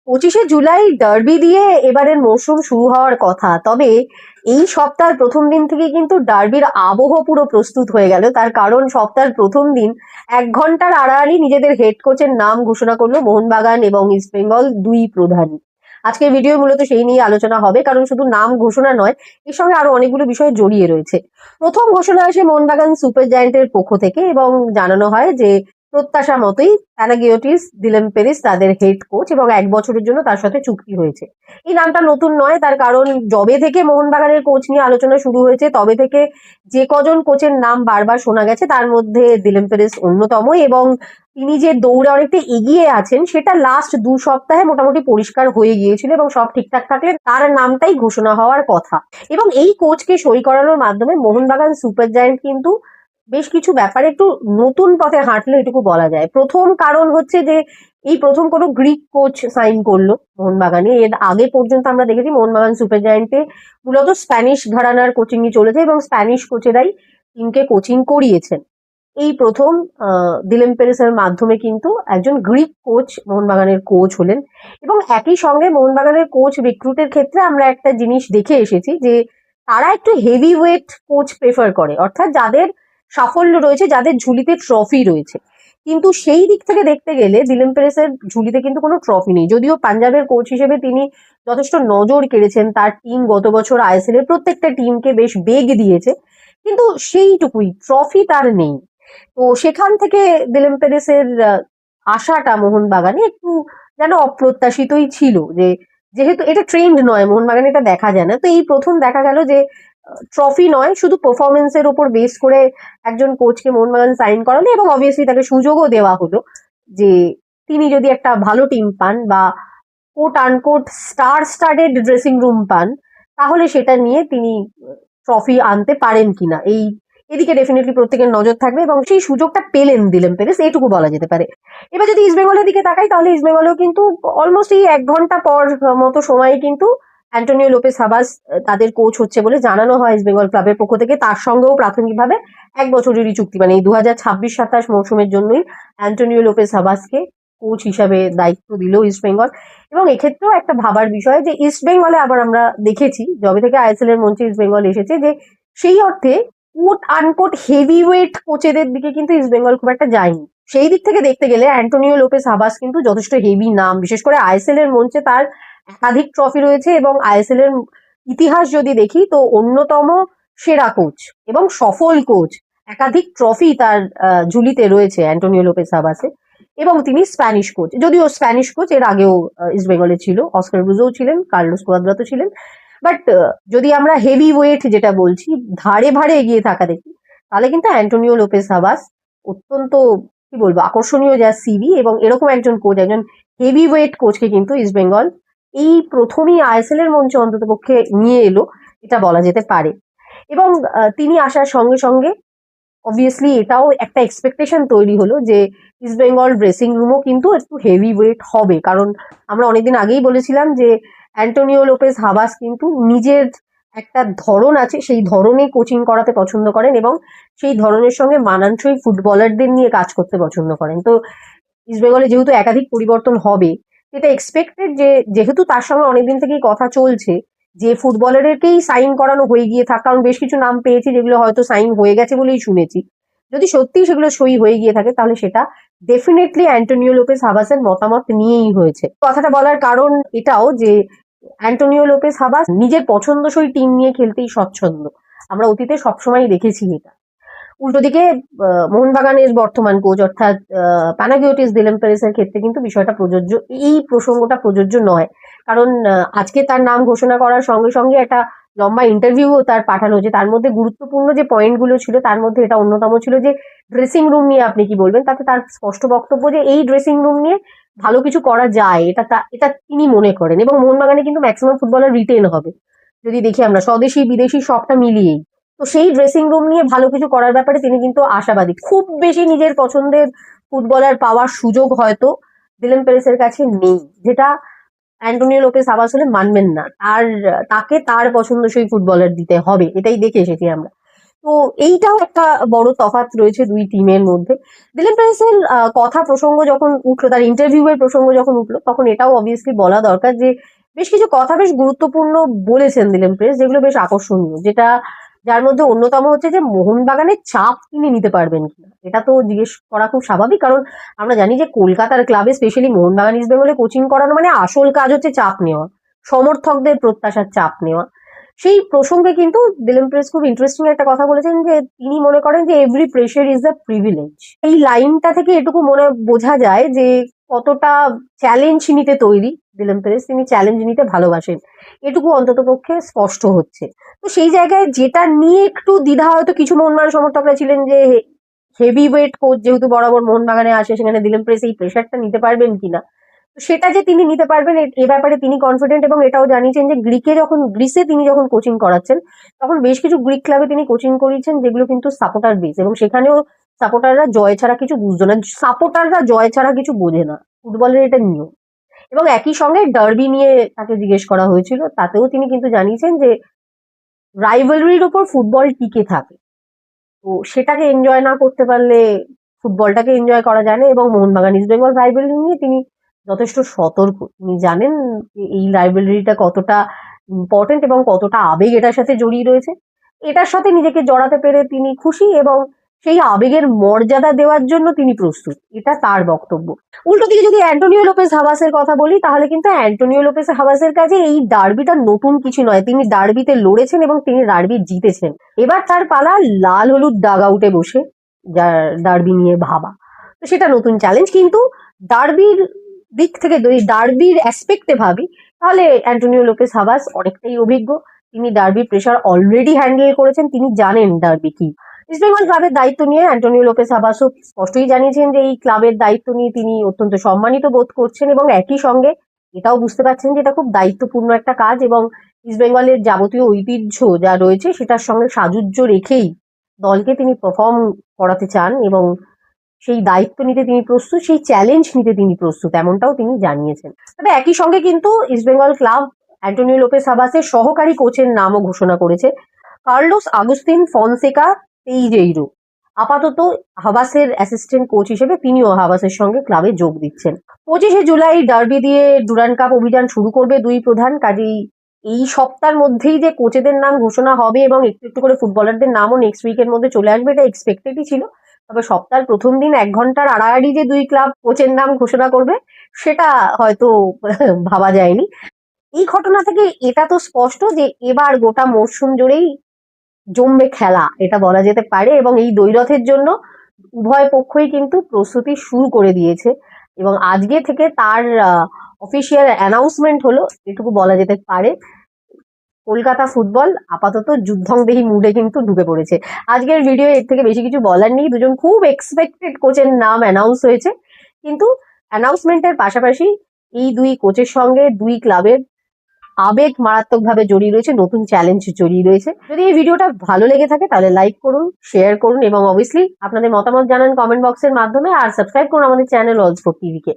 25শে July derby দিয়ে এবারের মরশুম শুরু হওয়ার কথা। তবে এই সপ্তাহের প্রথম দিন থেকে কিন্তু ডার্বির আবহ পুরো প্রস্তুত হয়ে গেল। তার কারণ সপ্তাহের প্রথম দিন 1 ঘন্টার আড়াআড়ি নিজেদের হেড কোচের নাম ঘোষণা করলো মোহনবাগান এবং ইস্টবেঙ্গল দুই প্রধানই। আজকের ভিডিও মূলত সেই নিয়ে আলোচনা হবে, কারণ শুধু নাম ঘোষণা নয়, এর সঙ্গে আরো অনেকগুলো বিষয় জড়িয়ে রয়েছে। প্রথম ঘোষণা আসে মোহনবাগান সুপার জায়ান্টের পক্ষ থেকে এবং জানানো হয় যে প্রত্যাশা মতোই প্যানাগিওটিস দিলেম্পেরিস তাদের হেড কোচ এবং 1 বছরের জন্য তার সাথে চুক্তি হয়েছে। এই নামটা নতুন নয়, তার কারণ যবে থেকে মোহনবাগানের কোচ নিয়ে আলোচনা শুরু হয়েছে তবে থেকে যে কজন কোচের নাম বারবার শোনা গেছে তার মধ্যে দিলেম্পেরিস অন্যতম, এবং তিনি যে দৌড়ে অনেকটা এগিয়ে আছেন সেটা লাস্ট 2 সপ্তাহে মোটামুটি পরিষ্কার হয়ে গিয়েছিল এবং সব ঠিকঠাক থাকলে তার নামটাই ঘোষণা হওয়ার কথা। এবং এই কোচকে সই করানোর মাধ্যমে মোহনবাগান সুপার জায়ান্ট কিন্তু বেশ কিছু ব্যাপারে একটু নতুন পথে হাঁটলো, এটুকু বলা যায়। প্রথম কারণ হচ্ছে যে এই প্রথম কোনো গ্রিক কোচ সাইন করলো মোহনবাগানে। এর আগে পর্যন্ত আমরা দেখেছি মোহনবাগান সুপার জায়ান্টে মূলত স্প্যানিশ ঘরানার কোচিংই চলেছে এবং স্প্যানিশ কোচেরাই টিমকে কোচিং করিয়েছেন। এই প্রথম দিলেম্পেরিসের মাধ্যমে কিন্তু একজন গ্রিক কোচ মোহনবাগানের কোচ হলেন। এবং একই সঙ্গে মোহনবাগানের কোচ রিক্রুটের ক্ষেত্রে আমরা একটা জিনিস দেখে এসেছি যে তারা একটু হেভি ওয়েট কোচ প্রেফার করে, অর্থাৎ যাদের সাফল্য রয়েছে, যাদের ঝুলিতে ট্রফি রয়েছে। কিন্তু সেই দিক থেকে দেখতে গেলে দিলেম্পেরেসের ঝুলিতে কিন্তু কোনো ট্রফি নেই, যদিও পাঞ্জাবের কোচ হিসেবে তিনি যথেষ্ট নজর কেড়েছেন। তার টিম গত বছর আইএসএল এর প্রত্যেকটা টিমকে বেশ বেগ দিয়েছে, কিন্তু সেইটুকুই, ট্রফি তার নেই। তো সেখান থেকে দিলেম্পেরেসের আশাটা মোহনবাগানে একটু যেন অপ্রত্যাশিতই ছিল, যে যেহেতু এটা ট্রেন্ড নয়, মোহনবাগানে এটা দেখা যায় না। তো এই প্রথম দেখা গেল যে ট্রফি নয়, শুধু পারফরমেন্সের উপর বেস করে একজন কোচকে মোহনবাগান সাইন করালো এবং অবভিয়াসলি তাকে সুযোগও দেওয়া হলো যে তিনি যদি একটা ভালো টিম পান বা coat unquote star studded dressing room পান, তাহলে সেটা নিয়ে তিনি ট্রফি আনতে পারেন কিনা, এদিকে ডেফিনেটলি প্রত্যেকের নজর থাকবে এবং সেই সুযোগটা পেলেন দিলেম্পেরেস, এইটুকু বলা যেতে পারে। এবার যদি ইস্টবেঙ্গলের দিকে তাকাই তাহলে ইস্টবেঙ্গলও কিন্তু অলমোস্ট এই 1 ঘন্টা পর মতো সময়ে কিন্তু অ্যান্টোনিও লোপেস হাবাস তাদের কোচ হচ্ছে বলে জানানো হয় ইস্টবেঙ্গল ক্লাবের পক্ষ থেকে। তার সঙ্গেও প্রাথমিকভাবে 1 বছরেরই চুক্তি, মানে এই 2026-27 মৌসুমের জন্যই অ্যান্টোনিও লোপেস হাবাসকে কোচ হিসাবে দায়িত্ব দিল ইস্টবেঙ্গল। এবং এক্ষেত্রেও একটা ভাবার বিষয় যে ইস্টবেঙ্গলে আবার আমরা দেখেছি যবে থেকে আইএসএল এর মঞ্চে ইস্টবেঙ্গল এসেছে যে সেই অর্থে কোট আনকোট হেভি ওয়েট কোচেদের দিকে কিন্তু ইস্টবেঙ্গল খুব একটা যায়নি। সেই দিক থেকে দেখতে গেলে অ্যান্টোনিও লোপেস হাবাস কিন্তু যথেষ্ট হেভি নাম, বিশেষ করে আইএসএল এর মঞ্চে তার একাধিক ট্রফি রয়েছে এবং আইএসএল এর ইতিহাস যদি দেখি তো অন্যতম সেরা কোচ এবং সফল কোচ, একাধিক ট্রফি তার ঝুলিতে রয়েছে অ্যান্টোনিও লোপেস হাবাসে। এবং তিনি স্প্যানিশ কোচ, যদিও স্প্যানিশ কোচ এর আগেও ইস্টবেঙ্গলে ছিল, অস্কার ব্রুজোও ছিলেন, কার্লোস কোয়াদ্রাতো ছিলেন। বাট যদি আমরা হেভি ওয়েট যেটা বলছি, ধারে ভারে এগিয়ে থাকা দেখি, তাহলে কিন্তু অ্যান্টোনিও লোপেস হাবাস অত্যন্ত, কি বলবো, আকর্ষণীয় যা সিভি, এবং এরকম একজন কোচ, একজন হেভি ওয়েট কোচকে কিন্তু ইস্টবেঙ্গল এই প্রথমই আইএসএল এর মঞ্চে অন্তত পক্ষে নিয়ে এলো, এটা বলা যেতে পারে। এবং তিনি আসার সঙ্গে সঙ্গে অবভিয়াসলি এটাও একটা এক্সপেকটেশন তৈরি হলো যে ইস্টবেঙ্গল ড্রেসিং রুমও কিন্তু একটু হেভি ওয়েট হবে, কারণ আমরা অনেকদিন আগেই বলেছিলাম যে অ্যান্টোনিও লোপেস হাবাস কিন্তু নিজের একটা ধরন আছে, সেই ধরনে কোচিং করাতে পছন্দ করেন এবং সেই ধরনের সঙ্গে মানানসই ফুটবলারদের নিয়ে কাজ করতে পছন্দ করেন। তো ইস্টবেঙ্গলে যেহেতু একাধিক পরিবর্তন হবে, এটা এক্সপেক্টেড যে যেহেতু তার সঙ্গে অনেকদিন থেকেই কথা চলছে যে ফুটবলারকেই সাইন করানো হয়ে গিয়ে থাক, কারণ বেশ কিছু নাম পেয়েছি যেগুলো হয়তো সাইন হয়ে গেছে বলেই শুনেছি। যদি সত্যিই সেগুলো সই হয়ে গিয়ে থাকে তাহলে সেটা ডেফিনেটলি অ্যান্টোনিও লোপেস হাবাসের মতামত নিয়েই হয়েছে। কথাটা বলার কারণ এটাও যে অ্যান্টোনিও লোপেস হাবাস নিজের পছন্দসই টিম নিয়ে খেলতেই স্বচ্ছন্দ, আমরা অতীতে সবসময় দেখেছি এটা। উল্টো দিকে মোহনবাগানের বর্তমান কোচ অর্থাৎ প্যানাগিওটিস দিলেম্পেরেসের ক্ষেত্রে কিন্তু বিষয়টা প্রযোজ্য, এই প্রসঙ্গটা প্রযোজ্য নয়। কারণ আজকে তার নাম ঘোষণা করার সঙ্গে সঙ্গে একটা লম্বা ইন্টারভিউ তার পাঠানো হয়েছে, তার মধ্যে গুরুত্বপূর্ণ যে পয়েন্টগুলো ছিল তার মধ্যে এটা অন্যতম ছিল যে ড্রেসিং রুম নিয়ে আপনি কি বলবেন। তাতে তার স্পষ্ট বক্তব্য যে এই ড্রেসিং রুম নিয়ে ভালো কিছু করা যায়, এটা তিনি মনে করেন। এবং মোহনবাগানে কিন্তু ম্যাক্সিমাম ফুটবলার রিটেন হবে, যদি দেখি আমরা স্বদেশি বিদেশি সবটা মিলিয়েই। তো সেই ড্রেসিং রুম নিয়ে ভালো কিছু করার ব্যাপারে তিনি কিন্তু আশাবাদী। খুব বেশি নিজের পছন্দের ফুটবলার পাওয়ার সুযোগ হয়তো দিলেম্পেরেসের কাছে নেই, যেটা অ্যান্টোনিও লোপেস হাবাস হলে মানবেন না। তাকে তার পছন্দসই ফুটবলার দিতে হবে, এটাই দেখে এসেছি আমরা। তো এইটাও একটা বড় তফাৎ রয়েছে দুই টিমের মধ্যে। দিলীপ প্রেসের কথা প্রসঙ্গ যখন উঠলো, তার ইন্টারভিউ এর প্রসঙ্গ যখন উঠলো, তখন এটাও অবভিয়াসলি বলা দরকার যে বেশ কিছু কথা বেশ গুরুত্বপূর্ণ বলেছেন দিলীপ প্রেস, যেগুলো বেশ আকর্ষণীয়। যার মধ্যে অন্যতম হচ্ছে যে মোহনবাগানের চাপ তিনি নিতে পারবেন কিনা, এটা তো জিজ্ঞেস করা খুব স্বাভাবিক, কারণ আমরা জানি যে কলকাতার ক্লাবে স্পেশালি মোহনবাগান ইস্ট বেঙ্গলে কোচিং করানো মানে আসল কাজ হচ্ছে চাপ নেওয়া, সমর্থকদের প্রত্যাশার চাপ নেওয়া। সেই প্রসঙ্গে কিন্তু দিলীপ প্রেস খুব ইন্টারেস্টিং একটা কথা বলেছেন যে তিনি মনে করেন যে every pressure is the privilege. এই লাইনটা থেকে এটুকু মনে বোঝা যায় যে কতটা চ্যালেঞ্জ নিতে তৈরি দিলীপ প্রেস, তিনি চ্যালেঞ্জ নিতে ভালোবাসেন, এটুকু অন্তত পক্ষে স্পষ্ট হচ্ছে। তো সেই জায়গায় যেটা নিয়ে একটু দ্বিধা হয়তো কিছু মোহনবাগান সমর্থকরা ছিলেন যে হেভি ওয়েট কোচ যেহেতু বরাবর মোহনবাগানে আসে, সেখানে দিলীপ প্রেস এই প্রেশারটা নিতে পারবেন কিনা। সেটা যে তিনি নিতে পারবেন এ ব্যাপারে তিনি কনফিডেন্ট, এবং এটাও জানিয়েছেন যে গ্রিসে তিনি যখন কোচিং করাচ্ছেন তখন বেশ কিছু গ্রিক ক্লাবে তিনি কোচিং করিয়েছেন যেগুলো কিন্তু সাপোর্টার বেস, এবং সেখানেও সাপোর্টাররা জয় ছাড়া কিছু বুঝতো না, সাপোর্টাররা জয় ছাড়া কিছু বোঝে না, ফুটবলের এটা নিয়ম। এবং একই সঙ্গে ডার্বি নিয়ে তাকে জিজ্ঞেস করা হয়েছিল, তাতেও তিনি কিন্তু জানিয়েছেন যে রাইভালরির উপর ফুটবল টিকে থাকে, তো সেটাকে এনজয় না করতে পারলে ফুটবলটাকে এনজয় করা যায় না। এবং মোহনবাগান ইস্ট বেঙ্গল রাইভালরি নিয়ে তিনি যথেষ্ট সতর্ক, তিনি জানেন এই রাইভালরিটা কতটা ইম্পর্টেন্ট এবং কতটা আবেগ এটার সাথে জড়িয়ে রয়েছে। এটার সাথে নিজেকে জড়াতে পেরে তিনি খুশি, এবং সেই আবেগের মর্যাদা দেওয়ার জন্য তিনি প্রস্তুত, এটা তার বক্তব্য। উল্টো দিকে যদি অ্যান্টোনিও লোপেজ হাবাসের কথা বলি, তাহলে কিন্তু অ্যান্টোনিও লোপেজ হাবাসের কাছে এই ডার্বিটা নতুন কিছু নয়, তিনি ডার্বিতে লড়েছেন এবং তিনি ডার্বি জিতেছেন। এবার তার পালা লাল হলুদ ডাগ আউটে বসে ডার্বি নিয়ে ভাবা, তো সেটা নতুন চ্যালেঞ্জ। কিন্তু ডার্বির দিক থেকে যদি ডার্বির অ্যাসপেক্টে ভাবি, তাহলে অ্যান্টোনিও লোপেজ হাবাস অনেকটাই অভিজ্ঞ, তিনি ডার্বির প্রেশার অলরেডি হ্যান্ডেল করেছেন, তিনি জানেন ডার্বি কি। ইস্ট বেঙ্গল ক্লাবের দায়িত্ব নিয়ে অ্যান্টোনিও লোপেজ হাবাসও স্পষ্টই জানিয়েছেন যে এই ক্লাবের দায়িত্ব নিয়ে তিনি অত্যন্ত সম্মানিত বোধ করছেন, এবং একই সঙ্গে এটাও বুঝতে পারছেন যে এটা খুব দায়িত্বপূর্ণ একটা কাজ, এবং ইস্ট বেঙ্গলের যাবতীয় ঐতিহ্য যা রয়েছে সেটার সঙ্গে সাযুজ্য রেখেই দলকে তিনি পারফর্ম করাতে চান, এবং সেই দায়িত্ব নিতে তিনি প্রস্তুত, সেই চ্যালেঞ্জ নিতে তিনি প্রস্তুত, এমনটাও তিনি জানিয়েছেন। তবে একই সঙ্গে কিন্তু east Bengal club Antonio Lopez হাবাসের সহকারী কোচের নামও ঘোষণা করেছে, কার্লোস আগুস্তিন ফনসেকা তেইজেইরো। আপাতত হাবাসের অ্যাসিস্ট্যান্ট কোচ হিসেবে তিনিও হাবাসের সঙ্গে ক্লাবে যোগ দিচ্ছেন। 25শে জুলাই ডার্বি দিয়ে ডুরান্ড কাপ অভিযান শুরু করবে দুই প্রধান, কাজেই এই সপ্তাহের মধ্যেই যে কোচেদের নাম ঘোষণা হবে এবং একটু একটু করে ফুটবলারদের নামও নেক্সট উইকের মধ্যে চলে আসবে, এটা এক্সপেক্টেডই ছিল। তবে সপ্তাহের প্রথম দিন 1 ঘন্টার আড়াআড়ি যে দুই ক্লাব কোচের নাম ঘোষণা করবে, সেটা হয়তো ভাবা যায়নি। এই ঘটনা থেকে এটা তো স্পষ্ট যে এবার গোটা মরশুম জুড়েই জমবে খেলা, এটা বলা যেতে পারে, এবং এই দ্বৈরথের জন্য উভয় পক্ষই কিন্তু প্রস্তুতি শুরু করে দিয়েছে, এবং আজকে থেকে তার অফিসিয়াল অ্যানাউন্সমেন্ট হলো, এটুকু বলা যেতে পারে। কলকাতা ফুটবল আপাতত যুদ্ধংদেহী মুডে কিন্তু ঢুকে পড়েছে। আজকের ভিডিও এর থেকে বেশি কিছু বলার নেই, দুজন খুব এক্সপেক্টেড কোচের নাম অ্যানাউন্স হয়েছে, কিন্তু অ্যানাউন্সমেন্টের পাশাপাশি এই দুই কোচের সঙ্গে দুই ক্লাবের আবেগ মারাত্মকভাবে জড়িয়ে রয়েছে, নতুন চ্যালেঞ্জ জড়িয়ে রয়েছে। যদি এই ভিডিওটা ভালো লেগে থাকে তাহলে লাইক করুন, শেয়ার করুন, এবং অবভিয়াসলি আপনাদের মতামত জানান কমেন্ট বক্সের মাধ্যমে, আর সাবস্ক্রাইব করুন আমাদের চ্যানেল অল স্পোর্ট টিভিকে।